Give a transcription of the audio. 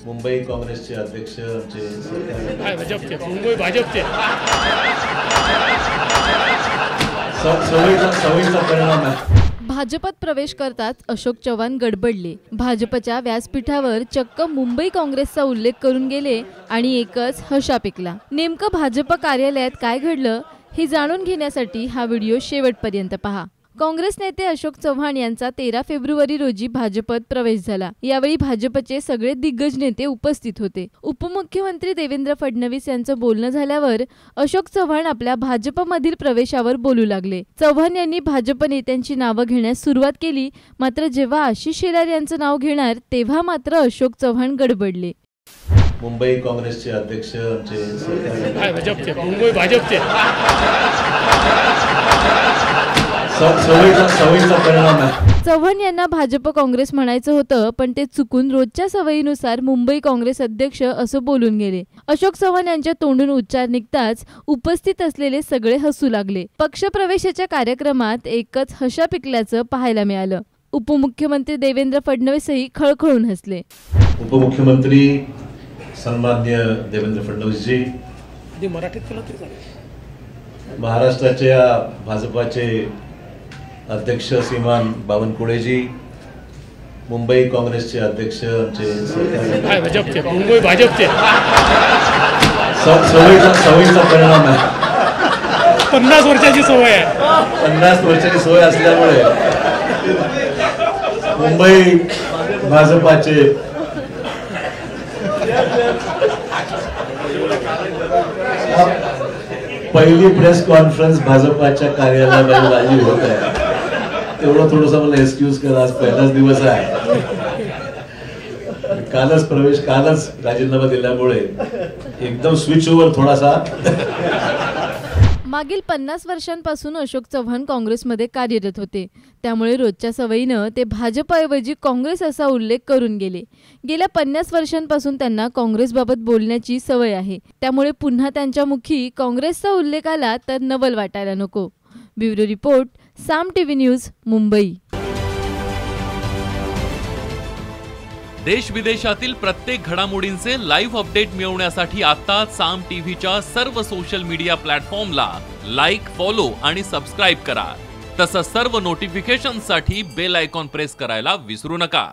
मुंबई काँग्रेसचे अध्यक्ष आमचे भाजपचे मुंबई भाजपचे सवयीचा परिणाम आहे। भाजपात प्रवेश करताच अशोक चव्हाण गडबडले। भाजपच्या व्यासपीठावर चक्क मुंबई काँग्रेसचा उल्लेख करून गेले आणि एकच हशा पिकला। नेमकं भाजप कार्यालयात काय घडलं हे जाणून घेण्यासाठी हा व्हिडिओ शेवटपर्यंत पहा। काँग्रेस नेते अशोक चव्हाण यांचा 13 फेब्रुवारी रोजी भाजपत प्रवेश झाला। यावेळी भाजपचे सगळे दिग्गज नेते उपस्थित होते। उपमुख्यमंत्री देवेंद्र फडणवीस यांचं बोलणं झाल्यावर अशोक चव्हाण आपल्या भाजपमधील प्रवेशावर बोलू लागले। चव्हाण यांनी भाजप नेत्यांची नावं घेण्यास सुरुवात केली, मात्र जेव्हा आशिष शेलार यांचं नाव घेणार तेव्हा मात्र अशोक चव्हाण गडबडले। मुंबई काँग्रेसचे अध्यक्ष आमचे भाजपचे मुंबई भाजपचे सवयीचा परिणाम आहे। चव्हाण यांना भाजप काँग्रेस म्हणायचं होतं, पण ते चुकून रोजच्या सवयीनुसार मुंबई काँग्रेस अध्यक्ष असं बोलून गेले। अशोक चव्हाण यांच्या तोंडून उच्चार निघताच उपस्थित असलेले सगळे हसू लागले। पक्षप्रवेशाच्या कार्यक्रमात एकच हशा पिकल्याचं पाहायला मिळालं। उपमुख्यमंत्री देवेंद्र फडणवीसही खळखळून हसले। उपमुख्यमंत्री सन्माननीय देवेंद्र फडणवीसजी, मराठीत केलं तरी चालेल। महाराष्ट्राच्या भाजपाचे अध्यक्ष श्रीमान बावनकुळेजी, मुंबई काँग्रेसचे अध्यक्ष आमचे भाजपचे मुंबई भाजपचे सवयीचा परिणाम आहे। 50 वर्षाची सवय आहे। 50 वर्षाची सवय असल्यामुळे मुंबई भाजपाचे पहिली प्रेस कॉन्फरन्स भाजपाच्या कार्यालयात झाली होत आहे। तेवढं थोडंसं मला एक्सक्यूज करा, आज पहिलाच दिवस आहे। कालच राजीनामा दिल्यामुळे एकदम स्विच ओव्हर थोडासा। मागील 50 वर्षांपासून अशोक चव्हाण काँग्रेसमध्ये कार्यरत होते, त्यामुळे रोजच्या सवयीनं ते भाजपऐवजी काँग्रेस असा उल्लेख करून गेले। गेल्या 50 वर्षांपासून त्यांना काँग्रेसबाबत बोलण्याची सवय आहे, त्यामुळे पुन्हा त्यांच्या मुखी काँग्रेसचा उल्लेख आला तर नवल वाटायला नको। ब्युरो रिपोर्ट, साम टीव्ही न्यूज, मुंबई। देश विदेशातील प्रत्येक घडामोडींचे लाईव्ह अपडेट मिळवण्यासाठी आता साम टीव्हीच्या सर्व सोशल मीडिया प्लॅटफॉर्मला लाईक, फॉलो आणि सबस्क्राईब करा। तसंच सर्व नोटिफिकेशनसाठी बेल आयकॉन प्रेस करायला विसरू नका।